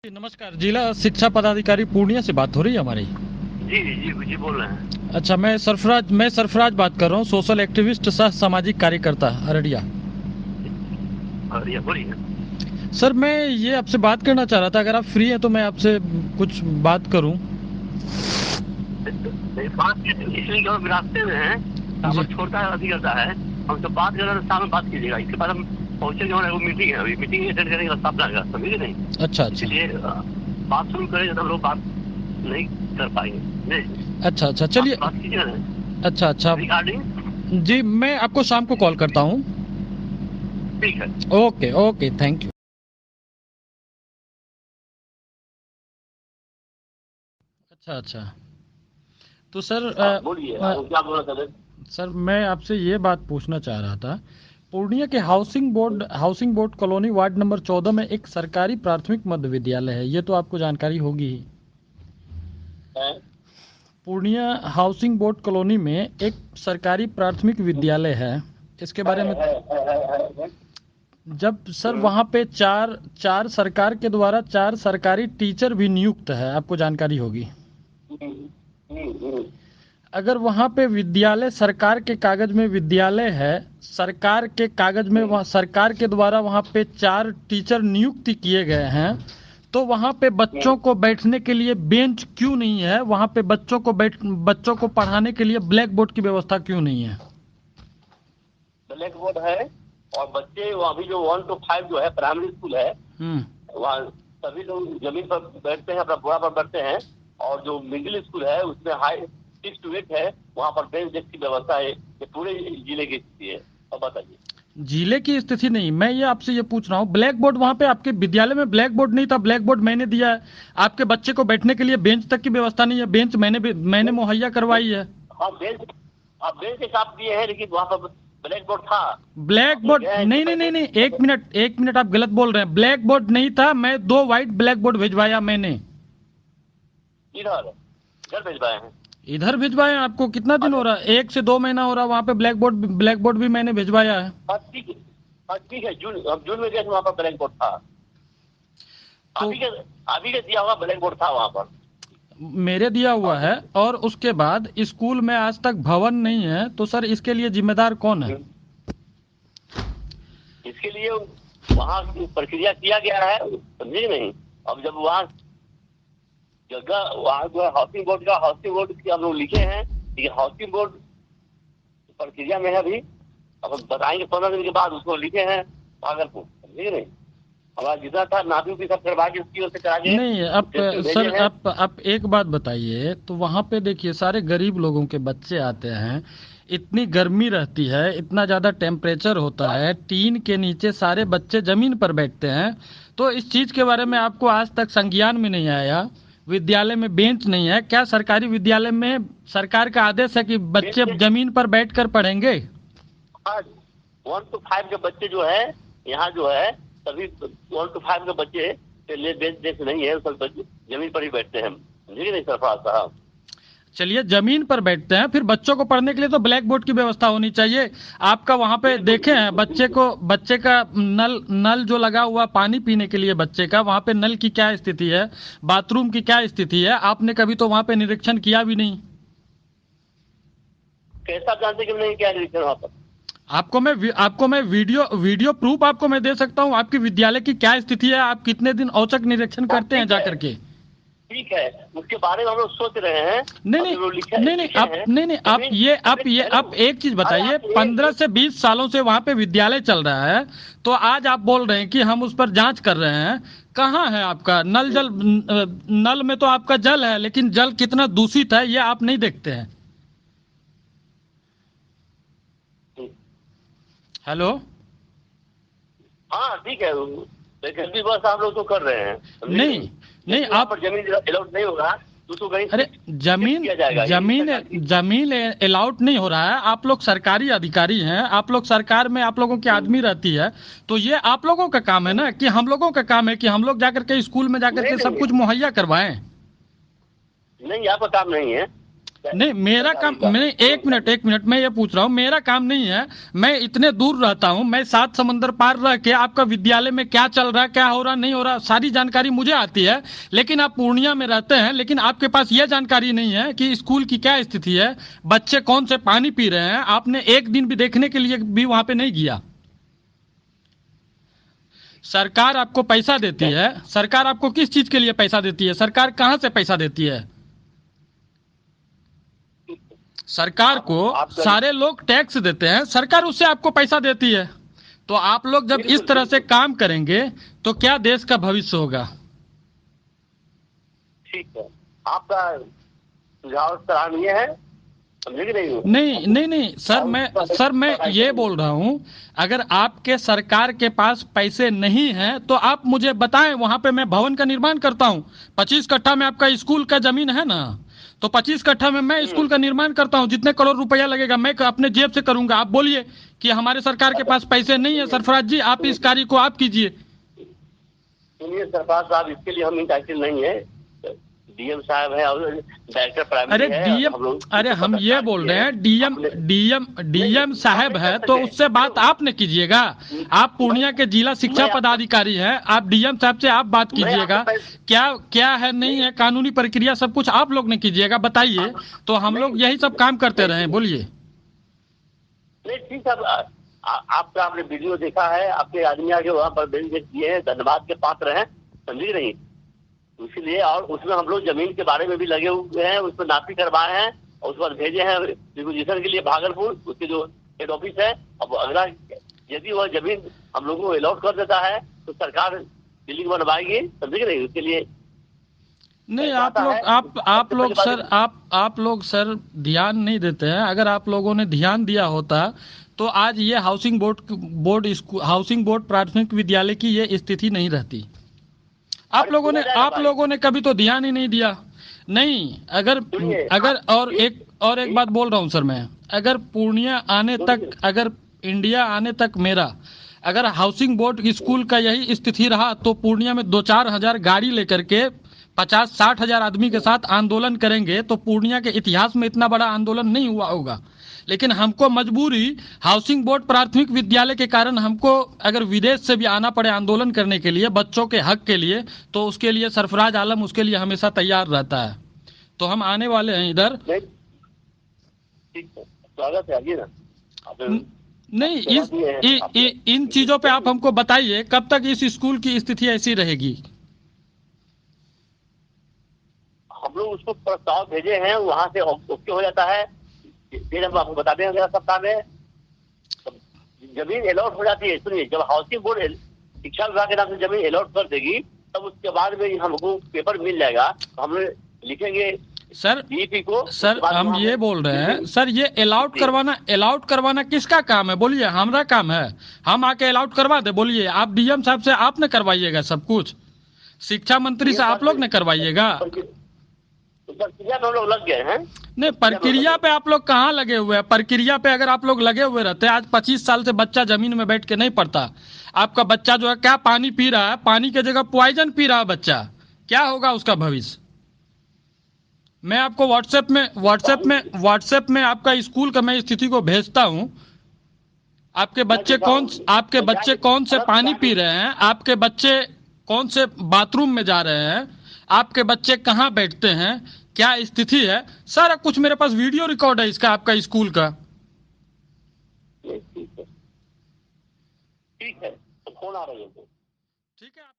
नमस्कार, जिला शिक्षा पदाधिकारी पूर्णिया से बात हो रही है हमारी। जी जी जी जी बोल रहे हैं। अच्छा, मैं सरफराज बात कर रहा हूँ, सोशल एक्टिविस्ट सह सामाजिक कार्यकर्ता अररिया। ये बोलिए। सर, मैं ये आपसे बात करना चाह रहा था, अगर आप फ्री हैं तो मैं आपसे कुछ बात करूं। बात इसलिए कि हम रास्ते में हैं, टावर जी। छोड़ता है अभी करता है। हमसे बात कर रहे हैं, शाम में बात कीजिएगा। इसके बाद हम पहुंचेंगे, हमारा वो मीटिंग है, अभी मीटिंग अटेंड करेंगे, रास्ता अपना का, समझे नहीं। अच्छा अच्छा। इसलिए बात शुरू करेंगे तो हम लोग बात नहीं कर पाएंगे नहीं। अच्छा अच्छा, आप चलिए। बात कीजिए ना अच्छा अच्छा। रिगार्डिंग। जी, मैं आपको शाम को कॉल करता हूँ। ठीक है। Okay okay, thank you. अच्छा अच्छा। तो सर हाँ बोलिए, आप क्या बोलना चाहते हैं? सर, मैं आपसे ये बात पूछना चाह रहा था। पूर्णिया के housing board colony ward number 14 में एक सरकारी प्राथमिक मध्य विद्यालय है, ये तो आपको जानकारी होगी ही। हैं? पूर्णिया हाउसिंग बोर्ड कॉलोनी में एक सरकारी प्राथमिक विद्यालय है, इसके बारे में। है। जब सर वहाँ पे चार चार सरकार के द्वारा चार सरकारी टीचर भी नियुक्त है, आपको जानकारी होगी। हम्म, हम्म। अगर वहाँ पे विद्यालय सरकार के कागज में विद्यालय है, सरकार के कागज में वहाँ सरकार के द्वारा वहाँ पे चार टीचर नियुक्त किए गए हैं, तो वहाँ पे बच्चों को बैठने के लिए बेंच क्यों नहीं है? वहाँ पे बच्चों को पढ़ाने के लिए ब्लैक बोर्ड की व्यवस्था क्यों नहीं है? ब्लैक बोर्ड है। और बच्चे वहाँ भी जो 1 to 5 जो है प्राइमरी स्कूल है, हम्म। वहाँ सभी लोग जमीन पर बैठते हैं, अपना बोरा पर बैठते हैं। और जो मिडिल स्कूल है उसमें हाई 6 to 8 है, वहाँ पर बेंच डेस्क की व्यवस्था है। ये पूरे जिले की स्थिति है। अब बताइए। जिले की स्थिति नहीं, मैं ये आपसे ये पूछ रहा हूँ, ब्लैक बोर्ड वहाँ पे आपके विद्यालय में ब्लैक बोर्ड नहीं था, ब्लैक बोर्ड मैंने दिया है। आपके बच्चे को बैठने के लिए बेंच तक की व्यवस्था नहीं है, बेंच मैंने बेंच मुहैया करवाई है। हाँ बेंच आप बेंच के साथ दिए हैं, लेकिन वहाँ पर ब्लैक बोर्ड था। ब्लैक हम लोग बोर्ड गए हैं इससे नहीं नहीं पहले। नहीं नहीं, एक मिनट, आप गलत बोल रहे हैं। ब्लैक बोर्ड नहीं था, मैं 2 वाइट ब्लैक बोर्ड भिजवाया मैंने। इधर इधर भिजवाए हैं। इधर भिजवाए आपको कितना दिन हो अच्छा। रहा है? 1 से 2 महीना हो रहा है, वहाँ पे ब्लैक बोर्ड भी मैंने भिजवाया है। हाँ ठीक है। हाँ ठीक है, जून अब जून में गए थे, वहाँ पर ब्लैक बोर्ड था। तो अभी के दिया हुआ ब्लैक बोर्ड था वहाँ पर। मेरे दिया हुआ और है, और उसके बाद स्कूल में आज तक भवन नहीं है, तो सर इसके लिए जिम्मेदार कौन है? इसके लिए वहाँ की प्रक्रिया किया गया है, समझे कि नहीं। अब जब वहाँ जगह वहाँ जो है हाउसिंग बोर्ड की हम लोग लिखे हैं, लेकिन हाउसिंग बोर्ड प्रक्रिया में है अभी। अब हम बताएंगे 15 दिन के बाद, उसको लिखे हैं भागलपुर, समझे कि नहीं। हमारा जितना था नापी भी सब करवा के उसकी ओर से करा के नहीं, आप टेस्टिंग भेजे सर, हैं। आप एक बात बताइए, तो वहाँ पे देखिए सारे गरीब लोगों के बच्चे आते हैं, इतनी गर्मी रहती है, इतना ज़्यादा टेम्परेचर होता है, टीन के नीचे सारे बच्चे जमीन पर बैठते हैं। तो इस चीज़ के बारे में आपको आज तक संज्ञान में नहीं आया? विद्यालय में बेंच नहीं है क्या? सरकारी विद्यालय में सरकार का आदेश है कि बच्चे बेंच जमीन पर बैठकर पढ़ेंगे। हाँ 1 to 5 के बच्चे जो है, यहाँ जो है सभी 1 to 5 के बच्चे के लिए बेंच डेस्क नहीं है, सब बच्चे जमीन पर ही बैठते हैं, समझे कि नहीं सरफराज साहब। चलिए, जमीन पर बैठते हैं, फिर बच्चों को पढ़ने के लिए तो ब्लैक बोर्ड की व्यवस्था होनी चाहिए। आपका वहां पे बिल्कुल देखे हैं, बिल्कुल बिल्कुल। बच्चे का नल नल जो लगा हुआ पानी पीने के लिए बच्चे का, वहां पे नल की क्या स्थिति है, बाथरूम की क्या स्थिति है, आपने कभी तो वहां पे निरीक्षण किया भी नहीं। कैसा जानते कि नहीं क्या निरीक्षण वहाँ पर। आपको मैं वीडियो प्रूफ आपको मैं दे सकता हूँ, आपकी विद्यालय की क्या स्थिति है, आप कितने दिन औचक निरीक्षण हाँ करते हैं ठीक है। जाकर के। ठीक है, उसके बारे में हम लोग सोच रहे हैं। नहीं अभी नहीं वो नहीं नहीं, लिखे आप हैं नहीं नहीं, आप जमीन ये आप जमीन ये पहले। आप एक चीज अरे बताइए, आप 15 से 20 सालों से वहां पे विद्यालय चल रहा है, तो आज आप बोल रहे हैं कि हम उस पर जांच कर रहे हैं। कहाँ है आपका नल में तो आपका जल है, लेकिन जल कितना दूषित है ये आप नहीं देखते हैं। हेलो। हाँ ठीक है, वैकल्पिक व्यवस्था हम लोग तो कर रहे हैं, समझे कि नहीं नहीं। नहीं, जैसे वहाँ आप पर जमीन अलाउड नहीं होगा तो उसको कहीं अरे, शिफ्ट जमीन किया जाएगा, यही जमीन सरकार की। जमीन अलाउट नहीं हो रहा है। आप लोग सरकारी अधिकारी हैं, आप लोग सरकार में आप लोगों की आदमी रहती है, तो ये आप लोगों का काम है ना, कि हम लोगों का काम है कि हम लोग जाकर के स्कूल में जाकर नहीं के सब नहीं कुछ मुहैया करवाएं। नहीं, यहाँ पर काम नहीं है। नहीं, मेरा काम, मैं एक मिनट मैं ये पूछ रहा हूँ, मेरा काम नहीं है। मैं इतने दूर रहता हूँ, मैं 7 समंदर पार रह के आपका विद्यालय में क्या चल रहा है, क्या हो रहा नहीं हो रहा, सारी जानकारी मुझे आती है। लेकिन आप पूर्णिया में रहते हैं, लेकिन आपके पास यह जानकारी नहीं है कि स्कूल की क्या स्थिति है, बच्चे कौन से पानी पी रहे हैं। आपने एक दिन भी देखने के लिए भी वहां पे नहीं गया। सरकार आपको पैसा देती है, सरकार आपको किस चीज के लिए पैसा देती है, सरकार कहां से पैसा देती है? सरकार को आप सारे लोग टैक्स देते हैं, सरकार उससे आपको पैसा देती है। तो आप लोग जब इस बिल्कुल तरह से बिल्कुल काम करेंगे तो क्या देश का भविष्य होगा? ठीक है, आपका सुझाव सराहनीय है, समझे कि नहीं? नहीं नहीं नहीं सर, मैं ये बोल रहा हूं, अगर आपके सरकार के पास पैसे नहीं हैं तो आप मुझे बताएं, वहां पे मैं भवन का निर्माण करता हूं। 25 कट्ठा में आपका स्कूल का जमीन है ना, तो 25 कट्ठा में मैं स्कूल का निर्माण करता हूं। जितने करोड़ रुपया लगेगा मैं अपने जेब से करूंगा। आप बोलिए कि हमारे सरकार के पास पैसे नहीं है, सरफराज जी आप इस कार्य को आप कीजिए। सुनिए सरकार साहब, इसके लिए हम इंटाइटल नहीं है, डीएम साहब है और डायरेक्टर अरे प्राइमरी है, डीएम, हम लोग अरे हम ये बोल रहे हैं, डीएम साहब है तो उससे बात आप न कीजिएगा। आप पूर्णिया के जिला शिक्षा पदाधिकारी हैं, आप डीएम साहब से आप बात कीजिएगा। क्या क्या है नहीं है, कानूनी प्रक्रिया सब कुछ आप लोग ने कीजिएगा, बताइए। तो हम लोग यही सब काम करते रहे, बोलिए। नहीं ठीक है, आपका आपने वीडियो देखा है, आपके आदमी आगे वहाँ पर भेज दिए हैं, धन्यवाद के पात्र हैं, समझे नहीं? इसीलिए, और उसमें हम लोग जमीन के बारे में भी लगे हुए हैं, उस पर नापी करवाए हैं और उस पर भेजे हैं रिक्विजिशन के लिए भागलपुर, उसके जो हेड ऑफिस है। अब अगला यदि वह जमीन हम लोगों को अलॉट कर देता है तो सरकार बिल्डिंग बनवाएगी, समझे नहीं? उसके लिए नहीं, आप लोग सर ध्यान नहीं देते हैं। अगर आप लोगों ने ध्यान दिया होता तो आज ये हाउसिंग बोर्ड प्राथमिक विद्यालय की ये स्थिति नहीं रहती। आप लोगों ने कभी तो ध्यान ही नहीं दिया। नहीं, अगर अगर और एक बात बोल रहा हूं सर मैं, अगर पूर्णिया आने तक, अगर इंडिया आने तक मेरा, अगर हाउसिंग बोर्ड स्कूल का यही स्थिति रहा तो पूर्णिया में 2-4 हजार गाड़ी लेकर के 50-60 हजार आदमी के साथ आंदोलन करेंगे तो पूर्णिया के इतिहास में इतना बड़ा आंदोलन नहीं हुआ होगा। लेकिन हमको मजबूरी, हाउसिंग बोर्ड प्राथमिक विद्यालय के कारण हमको अगर विदेश से भी आना पड़े आंदोलन करने के लिए, बच्चों के हक के लिए, तो उसके लिए सरफराज आलम उसके लिए हमेशा तैयार रहता है। तो हम आने वाले हैं इधर। ठीक है, स्वागत है, आइए ना। नहीं, इन चीजों पे आप हमको बताइए, कब तक इस स्कूल की स्थिति ऐसी रहेगी? हम लोग उसको प्रस्ताव भेजे हैं, वहां से ओके हो जाता है, फिर हम आपको बता देंगे अगला सप्ताह में जमीन अलॉट हो जाती है। सुनिए, जब हाउसिंग बोर्ड शिक्षा विभाग के नाम से जमीन अलॉट कर देगी तब उसके बाद में हमको पेपर मिल जाएगा, तो हम लिखेंगे सर डीपी को। सर हम ये बोल रहे हैं सर, ये अलाउट करवाना किसका काम है? बोलिए, हमारा काम है, हम आके अलाउट करवा दे। बोलिए, आप डीएम साहब से आप ने करवाइएगा सब कुछ, शिक्षा मंत्री से आप लोग ने करवाइएगा। प्रक्रिया में हम लोग लग गए हैं। नहीं, प्रक्रिया पे आप लोग कहाँ लगे हुए हैं? प्रक्रिया पे अगर आप लोग लगे हुए रहते, आज 25 साल से बच्चा जमीन में बैठ के नहीं पढ़ता। आपका बच्चा जो है क्या पानी पी रहा है, पानी की जगह पॉइजन पी रहा है बच्चा, क्या होगा उसका भविष्य? मैं आपको व्हाट्सएप में आपका स्कूल का मैं स्थिति को भेजता हूँ। आपके बच्चे कौन से पानी पी रहे हैं, आपके बच्चे कौन से बाथरूम में जा रहे हैं, आपके बच्चे कहाँ बैठते हैं, क्या स्थिति है, सारा कुछ मेरे पास वीडियो रिकॉर्ड है इसका, आपका स्कूल का। ठीक है, तो फोन आ रही है।